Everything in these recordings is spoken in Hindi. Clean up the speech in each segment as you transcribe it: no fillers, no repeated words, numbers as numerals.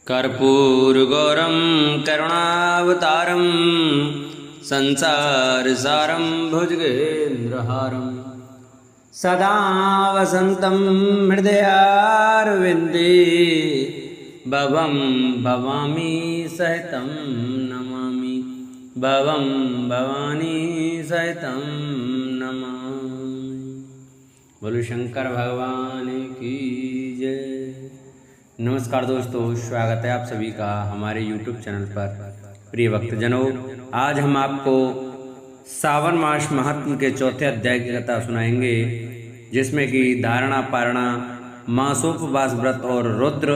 कर्पूरगौरं करुणावतारं संसारसारं भुजगेन्द्रहारं सदा वसन्तं हृदयारविन्दे भवं भवामी सहितं नमामि भवं भवानी सहितं नमामि। बोलो शंकर भगवान की जय। नमस्कार दोस्तों, स्वागत है आप सभी का हमारे YouTube चैनल पर। प्रिय भक्तजनों, आज हम आपको सावन मास महात्म के चौथे अध्याय की कथा सुनाएंगे, जिसमें कि धारणा पारणा, मासोपवास व्रत और रुद्र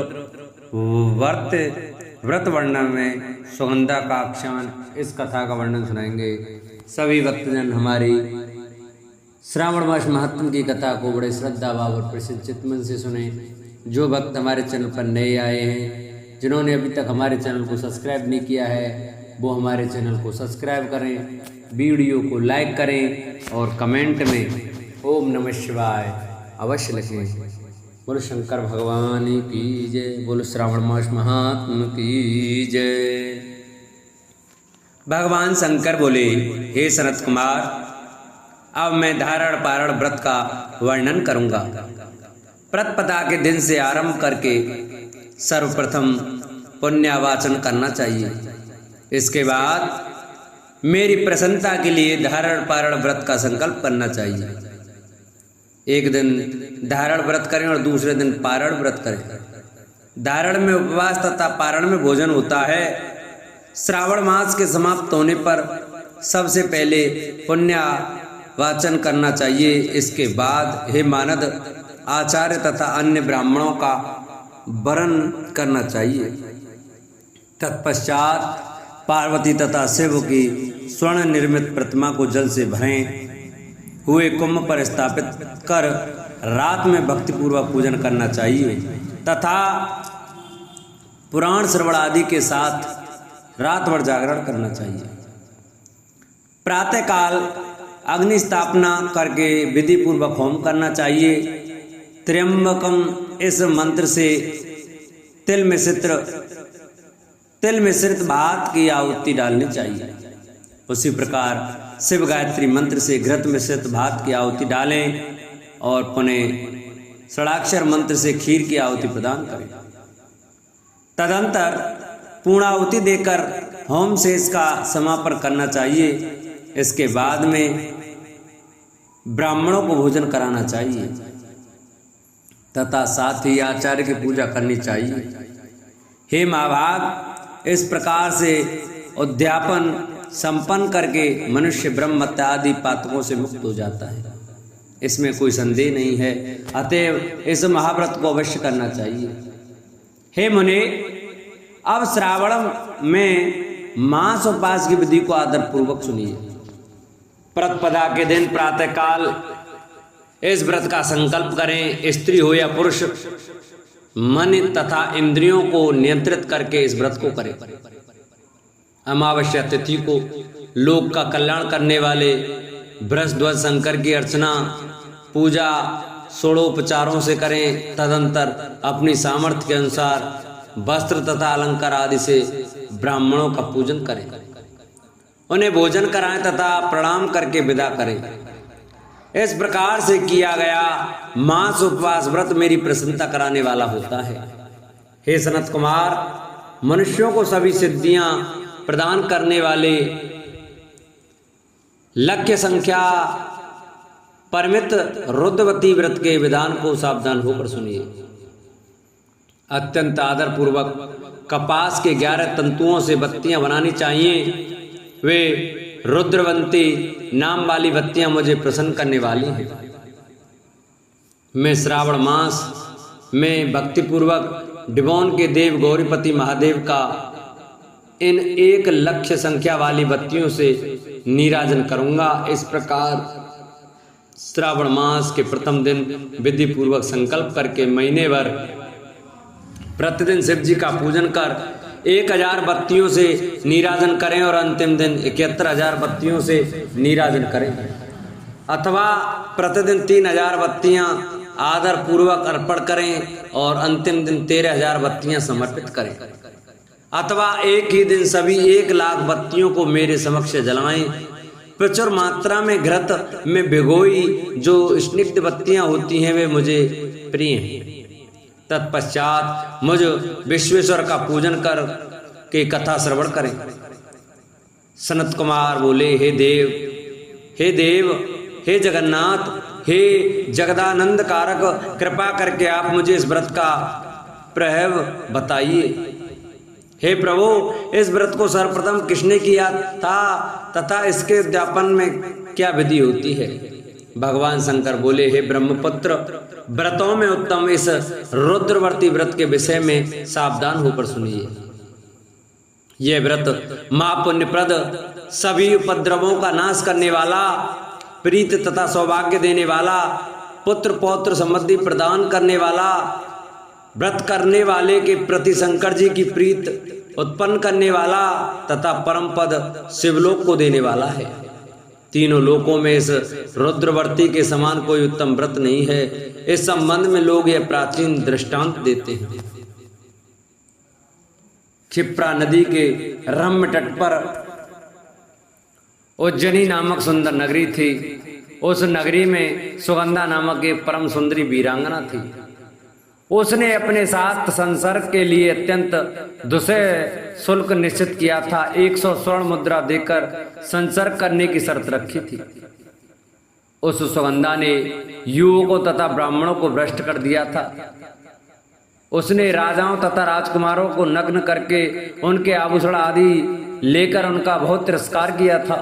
व्रत वर्णन में सुगंधा का आख्यान, इस कथा का वर्णन सुनाएंगे। सभी भक्तजन हमारी श्रावण मास महात्म की कथा को बड़े श्रद्धा भाव और प्रसिद्ध चित्तमन से सुने। जो भक्त हमारे चैनल पर नए आए हैं, जिन्होंने अभी तक हमारे चैनल को सब्सक्राइब नहीं किया है, वो हमारे चैनल को सब्सक्राइब करें, वीडियो को लाइक करें और कमेंट में ओम नमः शिवाय अवश्य लिखें। बोलो शंकर भगवान की जय। बोलो श्रावण मास महात्म की जय। भगवान शंकर बोले, हे सनत कुमार, अब मैं धारण पारण व्रत का वर्णन करूंगा। प्रतिपदा के दिन से आरंभ करके सर्वप्रथम पुण्यावाचन करना चाहिए। इसके बाद मेरी प्रसन्नता के लिए धारण पारण व्रत का संकल्प करना चाहिए। एक दिन धारण व्रत करें और दूसरे दिन पारण व्रत करें। धारण में उपवास तथा पारण में भोजन होता है। श्रावण मास के समाप्त होने पर सबसे पहले पुण्यावाचन करना चाहिए। इसके बाद हे मानद आचार्य तथा अन्य ब्राह्मणों का वरण करना चाहिए। तत्पश्चात पार्वती तथा शिव की स्वर्ण निर्मित प्रतिमा को जल से भरे हुए कुंभ पर स्थापित कर रात में भक्तिपूर्वक पूजन करना चाहिए तथा पुराण श्रवण आदि के साथ रात भर जागरण करना चाहिए। प्रातःकाल अग्नि स्थापना करके विधि पूर्वक होम करना चाहिए। त्र्यंबकम इस मंत्र से तिल मिश्रित भात की आहुति डालनी चाहिए। उसी प्रकार शिव गायत्री मंत्र से घृत मिश्रित भात की आहुति डालें और पुनः षडाक्षर मंत्र से खीर की आहुति प्रदान करें। तदंतर पूर्णाहुति देकर होम शेष का समापन करना चाहिए। इसके बाद में ब्राह्मणों को भोजन कराना चाहिए तथा साथ ही आचार्य की पूजा करनी चाहिए। हे महाभाग, इस प्रकार से उद्यापन संपन्न करके मनुष्य ब्रह्म आदि पातकों से मुक्त हो जाता है, इसमें कोई संदेह नहीं है। अतएव इस महाव्रत को अवश्य करना चाहिए। हे मुने, अब श्रावण में मास उपवास की विधि को आदर पूर्वक सुनिए। प्रतिपदा के दिन प्रातःकाल इस व्रत का संकल्प करें। स्त्री हो या पुरुष, मन तथा इंद्रियों को नियंत्रित करके इस व्रत को करें। अमावस्या तिथि को लोक का कल्याण करने वाले बृहस्पति शंकर की अर्चना पूजा षोडोपचारों से करें। तदंतर अपनी सामर्थ्य के अनुसार वस्त्र तथा अलंकार आदि से ब्राह्मणों का पूजन करें, उन्हें भोजन कराएं तथा प्रणाम करके विदा करें। इस प्रकार से किया गया मास उपवास व्रत मेरी प्रसन्नता कराने वाला होता है। हे सनत कुमार, मनुष्यों को सभी सिद्धियां प्रदान करने वाले लक्ष्य संख्या परमित रुद्रवती व्रत के विधान को सावधान होकर सुनिए। अत्यंत आदर पूर्वक कपास के 11 तंतुओं से बत्तियां बनानी चाहिए। वे रुद्रवंती नाम वाली बत्तियां मुझे प्रसन्न करने वाली हैं। मैं श्रावण मास में भक्तिपूर्वक डिबोन के देव गौरीपति महादेव का इन 1 लक्ष्य संख्या वाली बत्तियों से नीराजन करूंगा। इस प्रकार श्रावण मास के प्रथम दिन विधि पूर्वक संकल्प करके महीने भर प्रतिदिन शिव जी का पूजन कर 1000 बत्तियों से नीराजन करें और अंतिम दिन 71,000 बत्तियों से नीराजन करें, अथवा प्रतिदिन 3000 बत्तियां आदर पूर्वक अर्पण करें और अंतिम दिन 13,000 बत्तियां समर्पित करें, अथवा एक ही दिन सभी 1,00,000 बत्तियों को मेरे समक्ष जलाएं। प्रचुर मात्रा में घृत में भिगोई जो स्निग्ध बत्तियां होती हैं वे मुझे प्रिय हैं। तत्पश्चात मुझ विश्वेश्वर का पूजन कर के कथा श्रवण करें। सनत कुमार बोले, हे देव, हे देव, हे जगन्नाथ, हे जगदानंद कारक, कृपा करके आप मुझे इस व्रत का प्रभाव बताइए। हे प्रभु, इस व्रत को सर्वप्रथम किसने किया था तथा इसके उद्यापन में क्या विधि होती है? भगवान शंकर बोले, हे ब्रह्मपुत्र, व्रतों में उत्तम इस रुद्रवर्ती व्रत के विषय में सावधान होकर सुनिए। यह व्रत महापुण्यप्रद, सभी उपद्रवों का नाश करने वाला, प्रीत तथा सौभाग्य देने वाला, पुत्र पौत्र समृद्धि प्रदान करने वाला, व्रत करने वाले के प्रति शंकर जी की प्रीत उत्पन्न करने वाला तथा परम पद शिवलोक को देने वाला है। तीनों लोकों में इस रुद्रवर्ती के समान कोई उत्तम व्रत नहीं है। इस संबंध में लोग यह प्राचीन दृष्टांत देते हैं। क्षिप्रा नदी के रम्य तट पर उज्जैनी नामक सुंदर नगरी थी। उस नगरी में सुगंधा नामक एक परम सुंदरी वीरांगना थी। उसने अपने साथ संसर्ग के लिए अत्यंत दुसह शुल्क निश्चित किया था। 100 स्वर्ण मुद्रा देकर संसर्ग करने की शर्त रखी थी। उस सुगंधा ने युवकों तथा ब्राह्मणों को भ्रष्ट कर दिया था। उसने राजाओं तथा राजकुमारों को नग्न करके उनके आभूषण आदि लेकर उनका बहुत तिरस्कार किया था।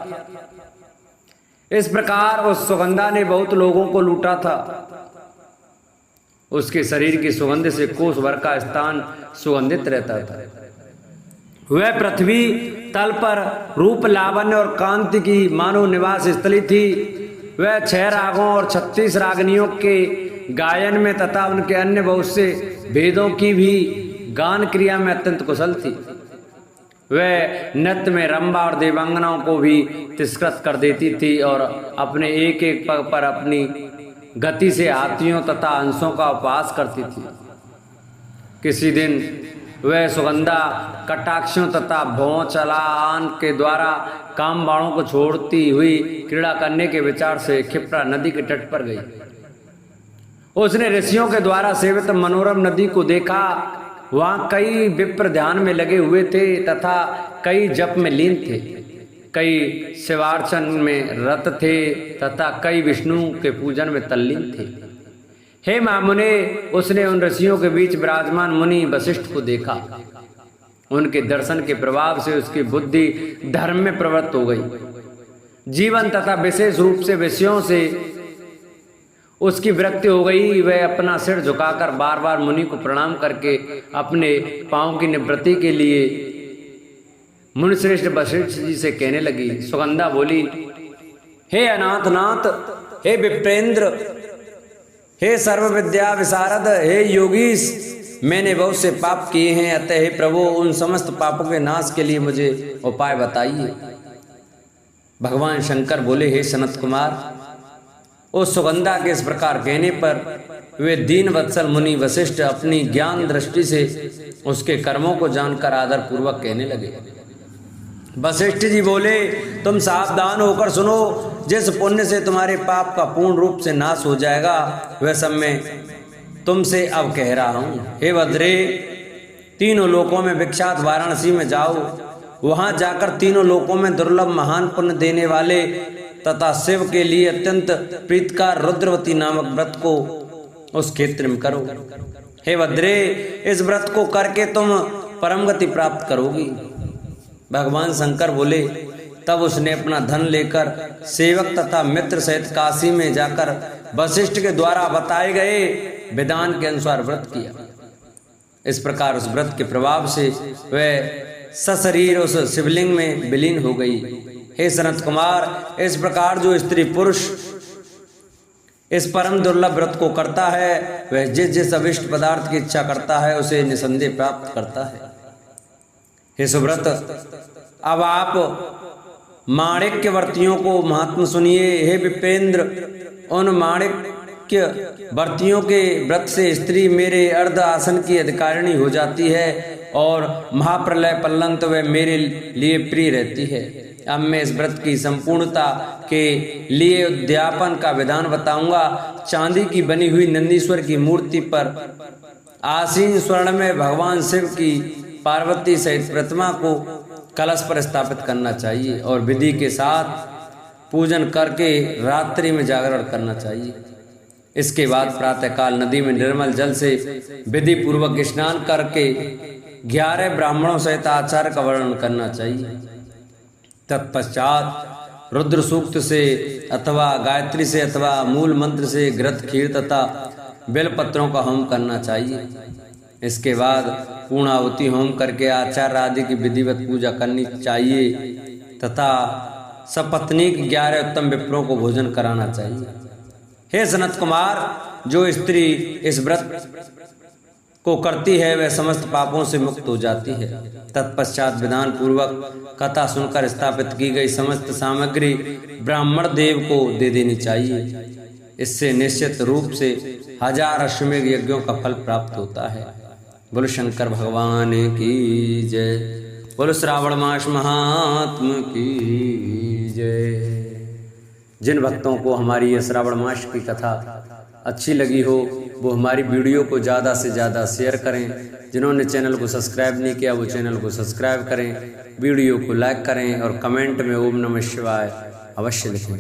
इस प्रकार उस सुगंधा ने बहुत लोगों को लूटा था। उसके शरीर की सुगंध से कोस भर का स्थान सुगंधित रहता था। वह पृथ्वी तल पर रूप, लावण्य और कांति की मानव निवास स्थली थी। वह 6 रागों और 36 रागनियों के गायन में तथा उनके अन्य बहुत से भेदों की भी गान क्रिया में अत्यंत कुशल थी। वह नृत्य में रंभा और देवांगनाओं को भी तिरस्कृत कर देती थी और अपने एक एक पग पर अपनी गति से हाथियों तथा हंसों का उपहास करती थी। किसी दिन वह सुगंधा कटाक्षों तथा भौं चलान के द्वारा काम बाणों को छोड़ती हुई क्रीड़ा करने के विचार से क्षिप्रा नदी के तट पर गई। उसने ऋषियों के द्वारा सेवित मनोरम नदी को देखा। वहां कई विप्र ध्यान में लगे हुए थे तथा कई जप में लीन थे, कई शिवार्चन में रत थे तथा कई विष्णु के पूजन में तल्लीन थे। हे महामुने, उसने उन ऋषियों के बीच विराजमान मुनि वशिष्ठ को देखा। उनके दर्शन के प्रभाव से उसकी बुद्धि धर्म में प्रवृत्त हो गई। जीवन तथा विशेष रूप से विषयों से उसकी विरक्ति हो गई। वह अपना सिर झुकाकर बार बार मुनि को प्रणाम करके अपने पांव की निवृत्ति के लिए मुनिश्रेष्ठ वशिष्ठ जी से कहने लगी। सुगंधा बोली, हे अनाथनाथ, हे विप्रेंद्र, हे सर्व विद्या विशारद, हे योगीश, मैंने बहुत से पाप किए हैं। अतः हे प्रभु, उन समस्त पापों के नाश के लिए मुझे उपाय बताइए। भगवान शंकर बोले, हे सनत कुमार, उस सुगंधा के इस प्रकार कहने पर वे दीन वत्सल मुनि वशिष्ठ अपनी ज्ञान दृष्टि से उसके कर्मों को जानकर आदर पूर्वक कहने लगे। वशिष्ठ जी बोले, तुम सावधान होकर सुनो। जिस पुण्य से तुम्हारे पाप का पूर्ण रूप से नाश हो जाएगा वह सब मैं तुमसे अब कह रहा हूँ। हे भद्रे, तीनों लोकों में विख्यात वाराणसी में जाओ। वहां जाकर तीनों लोकों में दुर्लभ महान पुण्य देने वाले तथा शिव के लिए अत्यंत प्रीतकार रुद्रवती नामक व्रत को उस क्षेत्र में करो। हे भद्रे, इस व्रत को करके तुम परम गति प्राप्त करोगी। भगवान शंकर बोले, तब उसने अपना धन लेकर सेवक तथा मित्र सहित काशी में जाकर वशिष्ठ के द्वारा बताए गए विधान के अनुसार व्रत किया। इस प्रकार उस व्रत के प्रभाव से वह सशरीर उस शिवलिंग में विलीन हो गई। हे सनत कुमार, इस प्रकार जो स्त्री पुरुष इस परम दुर्लभ व्रत को करता है वह जिस जिस अभिष्ट पदार्थ की इच्छा करता है उसे निसंदेह प्राप्त करता है। हे सुव्रत, अब आप माणिक्यवर्तियों को महात्मा सुनिए। हे विपेंद्र, उन व्रतियों के व्रत से स्त्री मेरे अर्ध आसन की अधिकारिणी हो जाती है और महाप्रलय पर्यंत वह मेरे लिए प्रिय रहती है। अब मैं इस व्रत की संपूर्णता के लिए उद्यापन का विधान बताऊंगा। चांदी की बनी हुई नंदीश्वर की मूर्ति पर आसीन स्वर्ण में भगवान शिव की पार्वती सहित प्रतिमा को कलश पर स्थापित करना चाहिए और विधि के साथ पूजन करके रात्रि में जागरण करना चाहिए। इसके बाद प्रातःकाल नदी में निर्मल जल से विधि पूर्वक स्नान करके 11 ब्राह्मणों सहित आचार का वर्णन करना चाहिए। तत्पश्चात रुद्र सूक्त से अथवा गायत्री से अथवा मूल मंत्र से घृत खीर तथा बेलपत्रों का होम करना चाहिए। इसके बाद पूर्णाहुति होम करके आचार्य आदि की विधिवत पूजा करनी चाहिए तथा सपत्नीक 11 उत्तम विप्रों को भोजन कराना चाहिए। हे सनत कुमार, जो स्त्री इस व्रत को करती है वह समस्त पापों से मुक्त हो जाती है। तत्पश्चात विधान पूर्वक कथा सुनकर स्थापित की गई समस्त सामग्री ब्राह्मण देव को दे देनी चाहिए। इससे निश्चित रूप से 1000 अश्वमेध यज्ञों का फल प्राप्त होता है। बोलो शंकर भगवान की जय। बोलो श्रावण मास महात्मा की जय। जिन भक्तों को हमारी ये श्रावण मास की कथा अच्छी लगी हो वो हमारी वीडियो को ज़्यादा से ज़्यादा शेयर करें। जिन्होंने चैनल को सब्सक्राइब नहीं किया वो चैनल को सब्सक्राइब करें, वीडियो को लाइक करें और कमेंट में ओम नमः शिवाय अवश्य लिखें।